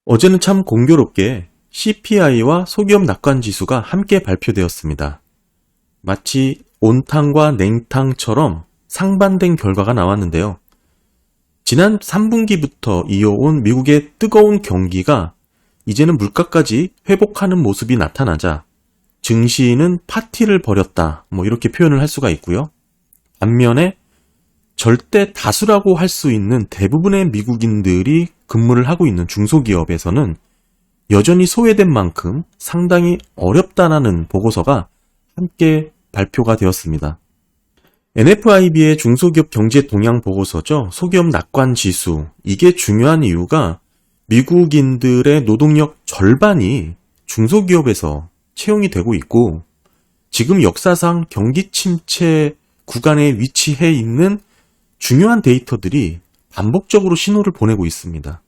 어제는 참 공교롭게 CPI와 소기업 낙관지수가 함께 발표되었습니다. 마치 온탕과 냉탕처럼 상반된 결과가 나왔는데요. 지난 3분기부터 이어온 미국의 뜨거운 경기가 이제는 물가까지 회복하는 모습이 나타나자 증시는 파티를 벌였다, 이렇게 표현을 할 수가 있고요. 반면에 절대 다수라고 할 수 있는 대부분의 미국인들이 근무를 하고 있는 중소기업에서는 여전히 소외된 만큼 상당히 어렵다라는 보고서가 함께 발표가 되었습니다. NFIB의 중소기업 경제 동향 보고서죠. 소기업 낙관 지수. 이게 중요한 이유가 미국인들의 노동력 절반이 중소기업에서 채용이 되고 있고 지금 역사상 경기 침체 구간에 위치해 있는 중요한 데이터들이 반복적으로 신호를 보내고 있습니다.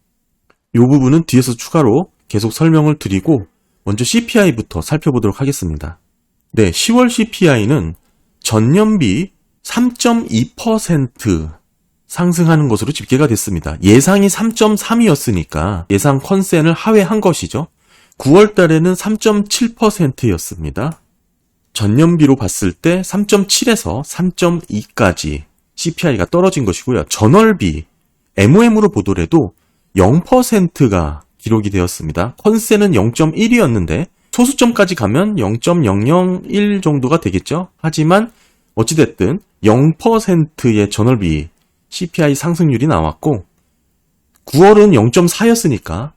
이 부분은 뒤에서 추가로 계속 설명을 드리고 먼저 CPI부터 살펴보도록 하겠습니다. 네, 10월 CPI는 전년비 3.2% 상승하는 것으로 집계가 됐습니다. 예상이 3.3이었으니까 예상 컨센을 하회한 것이죠. 9월 달에는 3.7%였습니다. 전년비로 봤을 때 3.7에서 3.2까지 CPI가 떨어진 것이고요. 전월비 MOM으로 보더라도 0%가 기록이 되었습니다. 컨센은 0.1이었는데 소수점까지 가면 0.001 정도가 되겠죠. 하지만 어찌됐든 0%의 전월비 CPI 상승률이 나왔고 9월은 0.4였으니까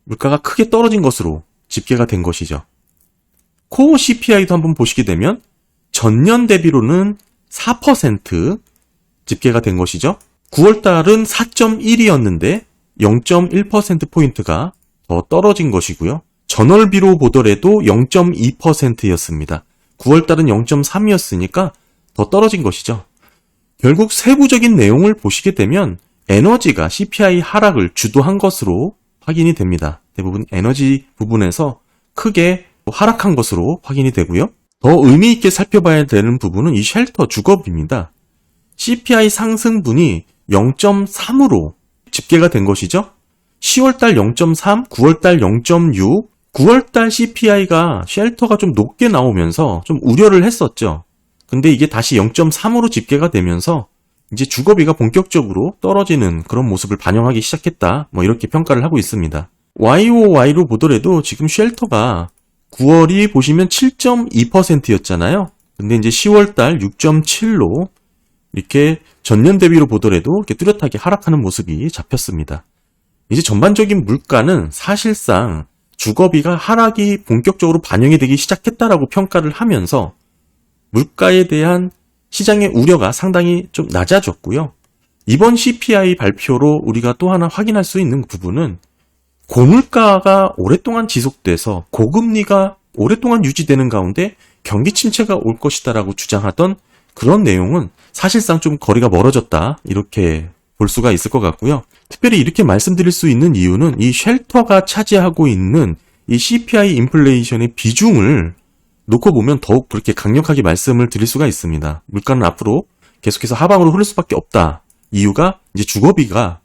물가가 크게 떨어진 것으로 집계가 된 것이죠. 코어 CPI도 한번 보시게 되면 전년 대비로는 4% 집계가 된 것이죠. 9월달은 4.1이었는데 0.1%포인트가 더 떨어진 것이고요. 전월비로 보더라도 0.2%였습니다. 9월달은 0.3이었으니까 더 떨어진 것이죠. 결국 세부적인 내용을 보시게 되면 에너지가 CPI 하락을 주도한 것으로 확인이 됩니다. 대부분 에너지 부분에서 크게 하락한 것으로 확인이 되고요. 더 의미 있게 살펴봐야 되는 부분은 이 쉘터 주거비입니다. CPI 상승분이 0.3으로 집계가 된 것이죠. 10월달 0.3, 9월달 0.6, 9월달 CPI가 쉘터가 좀 높게 나오면서 좀 우려를 했었죠. 근데 이게 다시 0.3으로 집계가 되면서 이제 주거비가 본격적으로 떨어지는 그런 모습을 반영하기 시작했다. 이렇게 평가를 하고 있습니다. YOY로 보더라도 지금 쉘터가 9월이 보시면 7.2%였잖아요. 근데 이제 10월달 6.7로 이렇게 전년 대비로 보더라도 이렇게 뚜렷하게 하락하는 모습이 잡혔습니다. 이제 전반적인 물가는 사실상 주거비가 하락이 본격적으로 반영이 되기 시작했다라고 평가를 하면서 물가에 대한 시장의 우려가 상당히 좀 낮아졌고요. 이번 CPI 발표로 우리가 또 하나 확인할 수 있는 부분은 고물가가 오랫동안 지속돼서 고금리가 오랫동안 유지되는 가운데 경기 침체가 올 것이다라고 주장하던 그런 내용은 사실상 좀 거리가 멀어졌다 이렇게 볼 수가 있을 것 같고요. 특별히 이렇게 말씀드릴 수 있는 이유는 이 쉘터가 차지하고 있는 이 CPI 인플레이션의 비중을 놓고 보면 더욱 그렇게 강력하게 말씀을 드릴 수가 있습니다. 물가는 앞으로 계속해서 하방으로 흐를 수밖에 없다. 이유가 이제 주거비가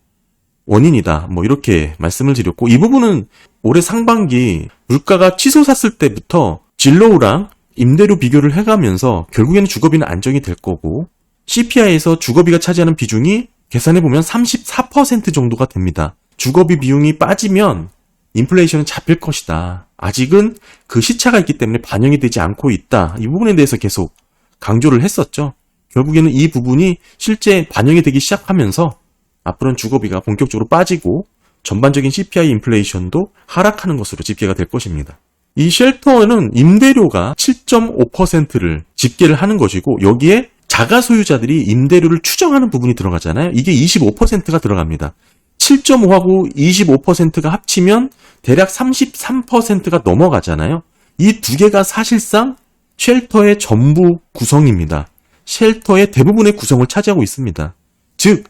원인이다. 이렇게 말씀을 드렸고 이 부분은 올해 상반기 물가가 치솟았을 때부터 진로우랑 임대료 비교를 해가면서 결국에는 주거비는 안정이 될 거고 CPI에서 주거비가 차지하는 비중이 계산해보면 34% 정도가 됩니다. 주거비 비용이 빠지면 인플레이션은 잡힐 것이다. 아직은 그 시차가 있기 때문에 반영이 되지 않고 있다. 이 부분에 대해서 계속 강조를 했었죠. 결국에는 이 부분이 실제 반영이 되기 시작하면서 앞으로는 주거비가 본격적으로 빠지고 전반적인 CPI 인플레이션도 하락하는 것으로 집계가 될 것입니다. 이 쉘터는 임대료가 7.5%를 집계를 하는 것이고 여기에 자가 소유자들이 임대료를 추정하는 부분이 들어가잖아요. 이게 25%가 들어갑니다. 7.5하고 25%가 합치면 대략 33%가 넘어가잖아요. 이 두 개가 사실상 쉘터의 전부 구성입니다. 쉘터의 대부분의 구성을 차지하고 있습니다. 즉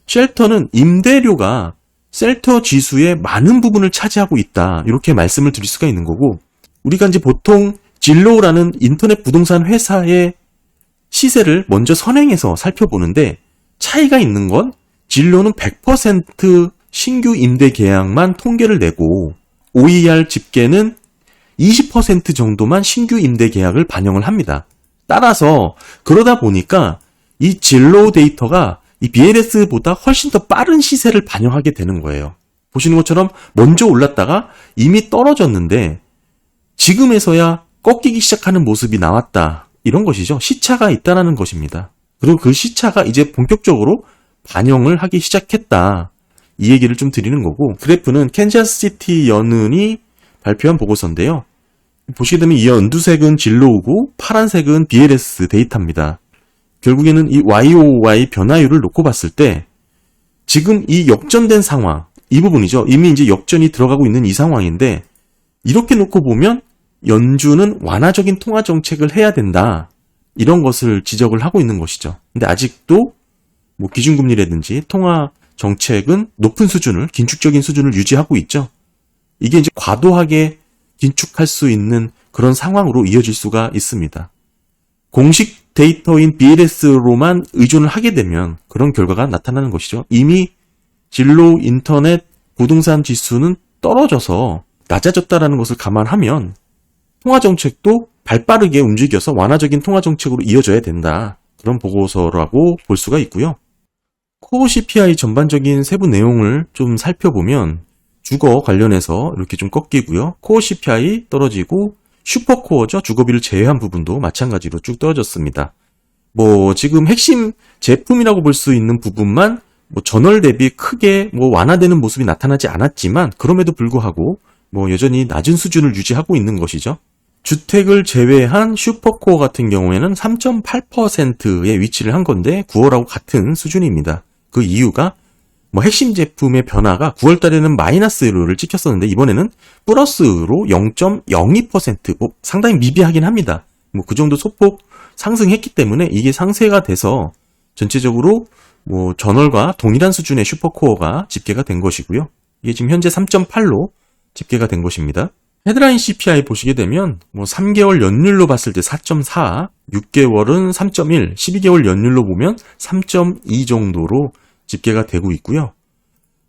쉘터는 임대료가 쉘터 지수의 많은 부분을 차지하고 있다. 이렇게 말씀을 드릴 수가 있는 거고 우리가 이제 보통 진로우라는 인터넷 부동산 회사의 시세를 먼저 선행해서 살펴보는데 차이가 있는 건 진로는 100% 신규 임대 계약만 통계를 내고 OER 집계는 20% 정도만 신규 임대 계약을 반영을 합니다. 따라서 그러다 보니까 이 진로 데이터가 이 BLS보다 훨씬 더 빠른 시세를 반영하게 되는 거예요. 보시는 것처럼 먼저 올랐다가 이미 떨어졌는데 지금에서야 꺾이기 시작하는 모습이 나왔다. 이런 것이죠. 시차가 있다는 것입니다. 그리고 그 시차가 이제 본격적으로 반영을 하기 시작했다. 이 얘기를 좀 드리는 거고, 그래프는 캔자스시티 연은이 발표한 보고서인데요. 보시게 되면 이 연두색은 진로우고 파란색은 BLS 데이터입니다. 결국에는 이 YOY 변화율을 놓고 봤을 때 지금 이 역전된 상황, 이 부분이죠. 이미 이제 역전이 들어가고 있는 이 상황인데 이렇게 놓고 보면 연준은 완화적인 통화 정책을 해야 된다. 이런 것을 지적을 하고 있는 것이죠. 근데 아직도 뭐 기준금리라든지 통화 정책은 높은 수준을, 긴축적인 수준을 유지하고 있죠. 이게 이제 과도하게 긴축할 수 있는 그런 상황으로 이어질 수가 있습니다. 공식 데이터인 BLS로만 의존을 하게 되면 그런 결과가 나타나는 것이죠. 이미 진로 인터넷 부동산 지수는 떨어져서 낮아졌다는 것을 감안하면 통화정책도 발빠르게 움직여서 완화적인 통화정책으로 이어져야 된다. 그런 보고서라고 볼 수가 있고요. 코어 CPI 전반적인 세부 내용을 좀 살펴보면 주거 관련해서 이렇게 좀 꺾이고요. 코어 CPI 떨어지고 슈퍼코어죠. 주거비를 제외한 부분도 마찬가지로 쭉 떨어졌습니다. 뭐 지금 핵심 제품이라고 볼 수 있는 부분만 뭐 전월 대비 크게 뭐 완화되는 모습이 나타나지 않았지만 그럼에도 불구하고 뭐 여전히 낮은 수준을 유지하고 있는 것이죠. 주택을 제외한 슈퍼코어 같은 경우에는 3.8%에 위치를 한 건데 9월하고 같은 수준입니다. 그 이유가 뭐 핵심 제품의 변화가 9월 달에는 마이너스를 찍혔었는데 이번에는 플러스로 0.02%, 뭐 상당히 미비하긴 합니다. 뭐 그 정도 소폭 상승했기 때문에 이게 상쇄가 돼서 전체적으로 뭐 전월과 동일한 수준의 슈퍼코어가 집계가 된 것이고요. 이게 지금 현재 3.8로 집계가 된 것입니다. 헤드라인 CPI 보시게 되면 뭐 3개월 연율로 봤을 때 4.4, 6개월은 3.1, 12개월 연율로 보면 3.2 정도로 집계가 되고 있고요.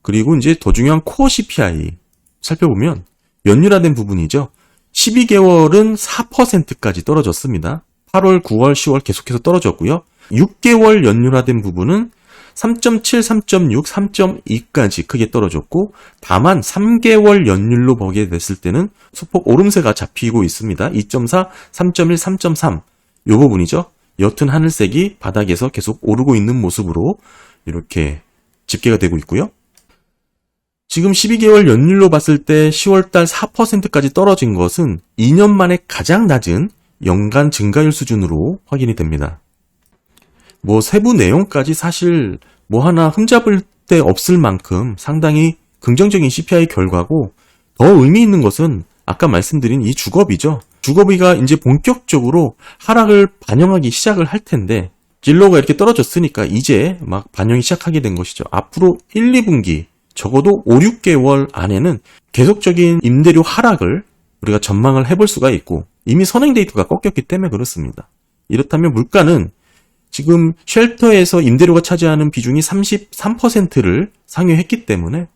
그리고 이제 더 중요한 코어 CPI 살펴보면 연율화된 부분이죠. 12개월은 4%까지 떨어졌습니다. 8월, 9월, 10월 계속해서 떨어졌고요. 6개월 연율화된 부분은 3.7, 3.6, 3.2까지 크게 떨어졌고 다만 3개월 연율로 보게 됐을 때는 소폭 오름세가 잡히고 있습니다. 2.4, 3.1, 3.3 이 부분이죠. 옅은 하늘색이 바닥에서 계속 오르고 있는 모습으로 이렇게 집계가 되고 있고요. 지금 12개월 연율로 봤을 때 10월달 4%까지 떨어진 것은 2년 만에 가장 낮은 연간 증가율 수준으로 확인이 됩니다. 뭐 세부 내용까지 사실 뭐 하나 흠잡을 데 없을 만큼 상당히 긍정적인 CPI 결과고 더 의미 있는 것은 아까 말씀드린 이 주거비죠. 주거비가 이제 본격적으로 하락을 반영하기 시작을 할 텐데 진로가 이렇게 떨어졌으니까 이제 막 반영이 시작하게 된 것이죠. 앞으로 1, 2분기 적어도 5, 6개월 안에는 계속적인 임대료 하락을 우리가 전망을 해볼 수가 있고 이미 선행 데이터가 꺾였기 때문에 그렇습니다. 이렇다면 물가는 지금 쉘터에서 임대료가 차지하는 비중이 33%를 상회했기 때문에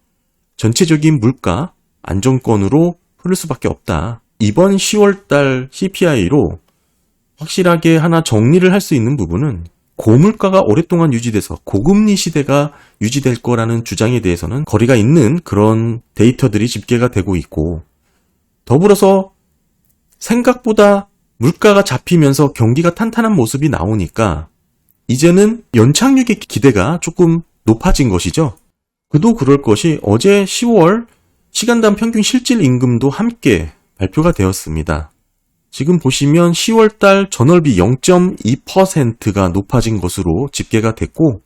전체적인 물가 안정권으로 흐를 수밖에 없다. 이번 10월달 CPI로 확실하게 하나 정리를 할 수 있는 부분은 고물가가 오랫동안 유지돼서 고금리 시대가 유지될 거라는 주장에 대해서는 거리가 있는 그런 데이터들이 집계가 되고 있고 더불어서 생각보다 물가가 잡히면서 경기가 탄탄한 모습이 나오니까 이제는 연착륙의 기대가 조금 높아진 것이죠. 그도 그럴 것이 어제 10월 시간당 평균 실질 임금도 함께 발표가 되었습니다. 지금 보시면 10월달 전월비 0.2%가 높아진 것으로 집계가 됐고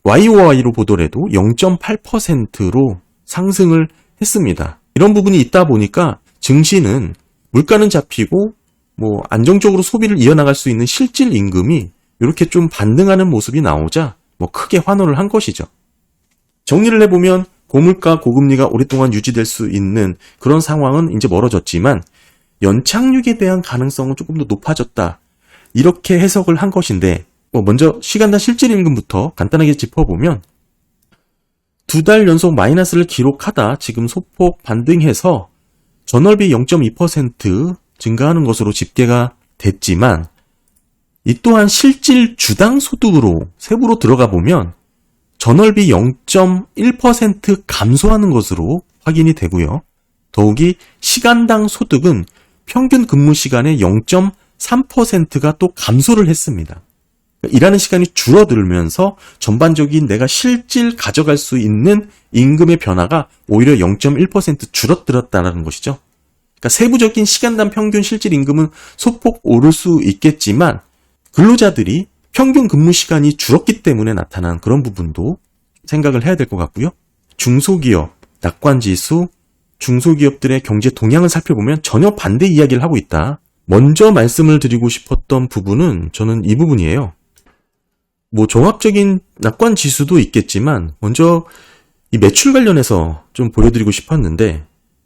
YOY로 보더라도 0.8%로 상승을 했습니다. 이런 부분이 있다 보니까 증시는 물가는 잡히고 뭐 안정적으로 소비를 이어나갈 수 있는 실질 임금이 이렇게 좀 반등하는 모습이 나오자 뭐 크게 환호를 한 것이죠. 정리를 해보면 고물가, 고금리가 오랫동안 유지될 수 있는 그런 상황은 이제 멀어졌지만 연착륙에 대한 가능성은 조금 더 높아졌다. 이렇게 해석을 한 것인데 먼저 시간당 실질임금부터 간단하게 짚어보면 2달 연속 마이너스를 기록하다 지금 소폭 반등해서 전월비 0.2% 증가하는 것으로 집계가 됐지만 이 또한 실질 주당 소득으로 세부로 들어가 보면 전월비 0.1% 감소하는 것으로 확인이 되고요. 더욱이 시간당 소득은 평균 근무 시간의 0.3%가 또 감소를 했습니다. 일하는 시간이 줄어들면서 전반적인 내가 실질 가져갈 수 있는 임금의 변화가 오히려 0.1% 줄어들었다는 것이죠. 그러니까 세부적인 시간당 평균 실질 임금은 소폭 오를 수 있겠지만 근로자들이 평균 근무 시간이 줄었기 때문에 나타난 그런 부분도 생각을 해야 될 것 같고요. 중소기업, 낙관지수, 중소기업들의 경제 동향을 살펴보면 전혀 반대 이야기를 하고 있다. 먼저 말씀을 드리고 싶었던 부분은 저는 이 부분이에요. 종합적인 낙관 지수도 있겠지만 먼저 이 매출 관련해서 좀 보여드리고 싶었는데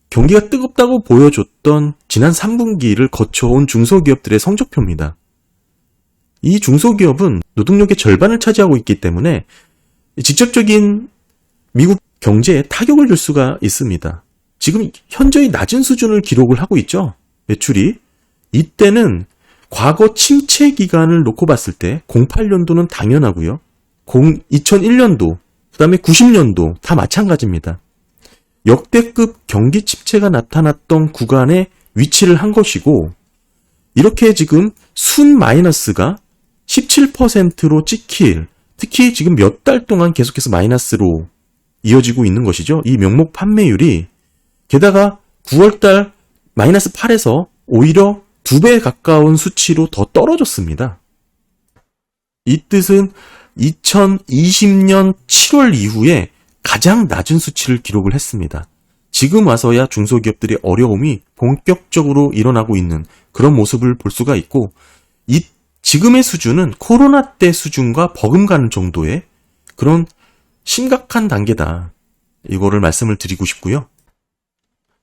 경기가 뜨겁다고 보여줬던 지난 3분기를 거쳐온 중소기업들의 성적표입니다. 이 중소기업은 노동력의 절반을 차지하고 있기 때문에 직접적인 미국 경제에 타격을 줄 수가 있습니다. 지금 현저히 낮은 수준을 기록을 하고 있죠. 매출이. 이때는 과거 침체 기간을 놓고 봤을 때 08년도는 당연하고요. 2001년도, 그 다음에 90년도 다 마찬가지입니다. 역대급 경기 침체가 나타났던 구간에 위치를 한 것이고 이렇게 지금 순 마이너스가 17%로 찍힐, 특히 지금 몇 달 동안 계속해서 마이너스로 이어지고 있는 것이죠. 이 명목 판매율이 게다가 9월달 마이너스 8에서 오히려 2배 가까운 수치로 더 떨어졌습니다. 이 뜻은 2020년 7월 이후에 가장 낮은 수치를 기록을 했습니다. 지금 와서야 중소기업들의 어려움이 본격적으로 일어나고 있는 그런 모습을 볼 수가 있고 지금의 수준은 코로나 때 수준과 버금가는 정도의 그런 심각한 단계다. 이거를 말씀을 드리고 싶고요.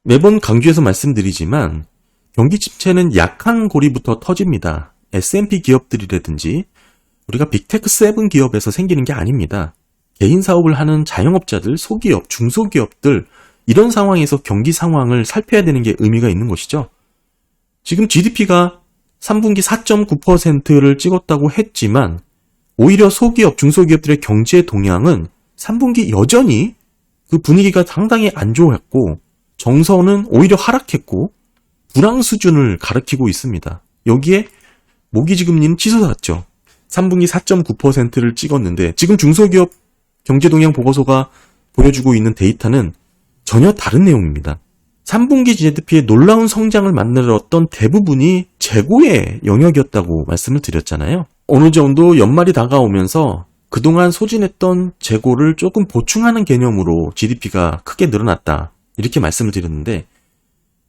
매번 강조해서 말씀드리지만 경기 침체는 약한 고리부터 터집니다. S&P 기업들이라든지 우리가 빅테크 7 기업에서 생기는 게 아닙니다. 개인 사업을 하는 자영업자들, 소기업, 중소기업들 이런 상황에서 경기 상황을 살펴야 되는 게 의미가 있는 것이죠. 지금 GDP가 3분기 4.9%를 찍었다고 했지만 오히려 소기업, 중소기업들의 경제 동향은 3분기 여전히 그 분위기가 상당히 안 좋았고 정서는 오히려 하락했고 불황 수준을 가리키고 있습니다. 여기에 모기지급리는 치솟았죠. 3분기 4.9%를 찍었는데 지금 중소기업 경제동향 보고서가 보여주고 있는 데이터는 전혀 다른 내용입니다. 3분기 GDP의 놀라운 성장을 만들었던 대부분이 재고의 영역이었다고 말씀을 드렸잖아요. 어느 정도 연말이 다가오면서 그동안 소진했던 재고를 조금 보충하는 개념으로 GDP가 크게 늘어났다. 이렇게 말씀을 드렸는데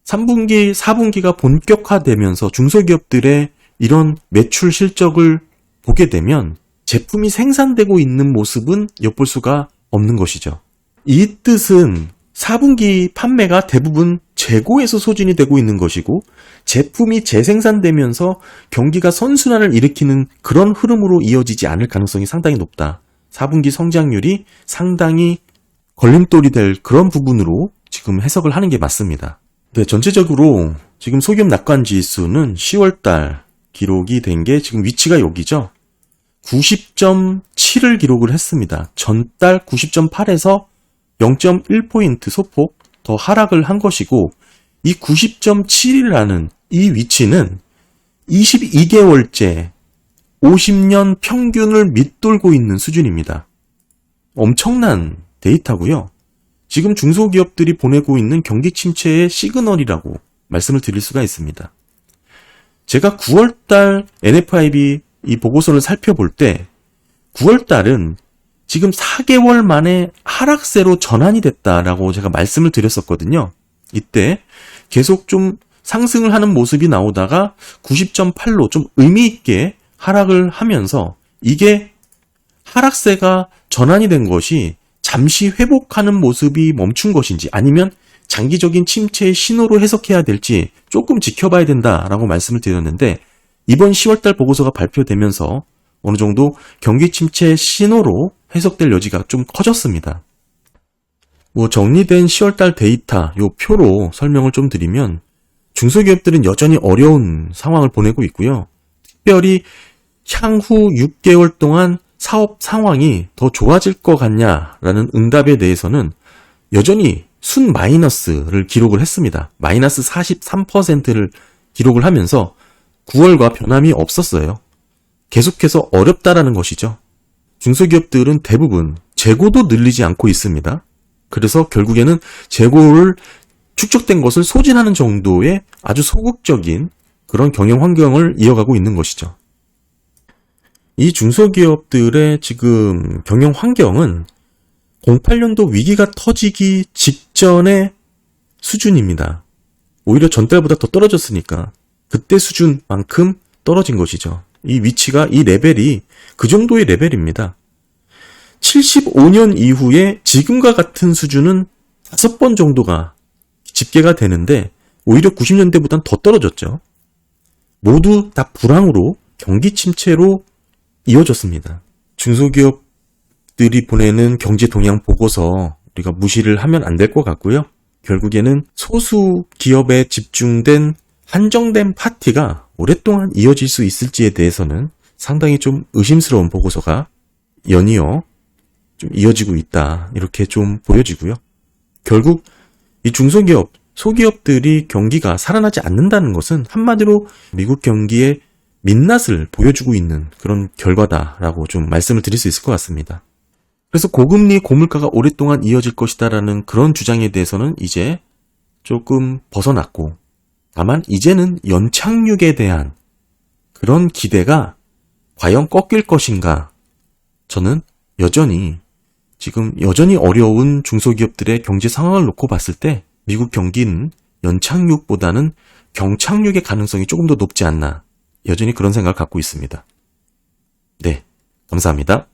3분기, 4분기가 본격화되면서 중소기업들의 이런 매출 실적을 보게 되면 제품이 생산되고 있는 모습은 엿볼 수가 없는 것이죠. 이 뜻은 4분기 판매가 대부분 재고에서 소진이 되고 있는 것이고 제품이 재생산되면서 경기가 선순환을 일으키는 그런 흐름으로 이어지지 않을 가능성이 상당히 높다. 4분기 성장률이 상당히 걸림돌이 될 그런 부분으로 지금 해석을 하는 게 맞습니다. 네, 전체적으로 지금 소기업 낙관 지수는 10월달 기록이 된 게 지금 위치가 여기죠. 90.7을 기록을 했습니다. 전달 90.8에서 0.1포인트 소폭 더 하락을 한 것이고 이 90.7이라는 이 위치는 22개월째 50년 평균을 밑돌고 있는 수준입니다. 엄청난 데이터고요. 지금 중소기업들이 보내고 있는 경기 침체의 시그널이라고 말씀을 드릴 수가 있습니다. 제가 9월달 NFIB 이 보고서를 살펴볼 때 9월달은 지금 4개월 만에 하락세로 전환이 됐다라고 제가 말씀을 드렸었거든요. 이때 계속 좀 상승을 하는 모습이 나오다가 90.8로 좀 의미 있게 하락을 하면서 이게 하락세가 전환이 된 것이 잠시 회복하는 모습이 멈춘 것인지 아니면 장기적인 침체의 신호로 해석해야 될지 조금 지켜봐야 된다라고 말씀을 드렸는데 이번 10월달 보고서가 발표되면서 어느 정도 경기 침체 신호로 해석될 여지가 좀 커졌습니다. 정리된 10월달 데이터 요 표로 설명을 좀 드리면 중소기업들은 여전히 어려운 상황을 보내고 있고요. 특별히 향후 6개월 동안 사업 상황이 더 좋아질 것 같냐라는 응답에 대해서는 여전히 순 마이너스를 기록을 했습니다. 마이너스 43%를 기록을 하면서 9월과 변함이 없었어요. 계속해서 어렵다라는 것이죠. 중소기업들은 대부분 재고도 늘리지 않고 있습니다. 그래서 결국에는 재고를 축적된 것을 소진하는 정도의 아주 소극적인 그런 경영 환경을 이어가고 있는 것이죠. 이 중소기업들의 지금 경영 환경은 08년도 위기가 터지기 직전의 수준입니다. 오히려 전달보다 더 떨어졌으니까 그때 수준만큼 떨어진 것이죠. 이 위치가, 이 레벨이 그 정도의 레벨입니다. 75년 이후에 지금과 같은 수준은 5번 정도가 집계가 되는데 오히려 90년대보다는 더 떨어졌죠. 모두 다 불황으로 경기 침체로 이어졌습니다. 중소기업들이 보내는 경제 동향 보고서 우리가 무시를 하면 안 될 것 같고요. 결국에는 소수 기업에 집중된 한정된 파티가 오랫동안 이어질 수 있을지에 대해서는 상당히 좀 의심스러운 보고서가 연이어 좀 이어지고 있다. 이렇게 좀 보여지고요. 결국 이 중소기업, 소기업들이 경기가 살아나지 않는다는 것은 한마디로 미국 경기의 민낯을 보여주고 있는 그런 결과다라고 좀 말씀을 드릴 수 있을 것 같습니다. 그래서 고금리, 고물가가 오랫동안 이어질 것이다라는 그런 주장에 대해서는 이제 조금 벗어났고, 다만 이제는 연착륙에 대한 그런 기대가 과연 꺾일 것인가? 저는 여전히 어려운 중소기업들의 경제 상황을 놓고 봤을 때 미국 경기는 연착륙보다는 경착륙의 가능성이 조금 더 높지 않나, 여전히 그런 생각을 갖고 있습니다. 네, 감사합니다.